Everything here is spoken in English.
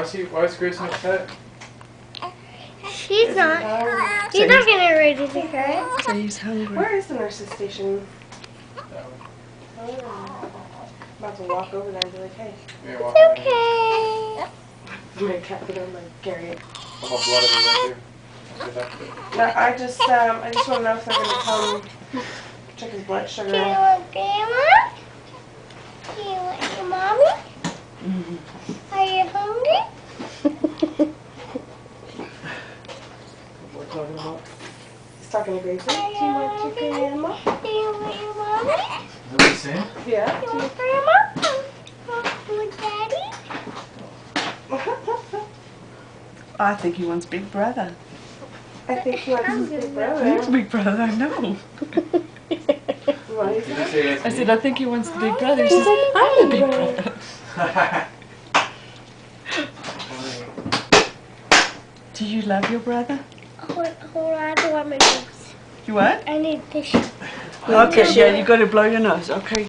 Why is Grayson upset? She's not. He's not getting ready to cry. So he's hungry. Where is the nurse's station? That one. Oh. About to walk over there and be like, hey. Yeah, walk It's over okay. My cat put on like Gary. there. I'm a blood everywhere too. No, I just want to know if they're gonna come check his blood sugar. Do you want Grandma? Do you want your mommy? Are you hungry? We're talking about. He's talking to Grayson. Are Do you you want hungry? your grandma? Do you want your mommy? Is that what he's saying? Yeah. Do you want Grandma? Do you want Daddy? I think he wants Big Brother. I think he wants his big He's brother. Big Brother, I know. What is Did it? you say that's I me? said, I think he wants the Big Brother. He says, I'm the Big Brother. Do you love your brother? Hold on, I don't want my nose. You what? I need tissue. Okay, yeah, you got to blow your nose. Okay.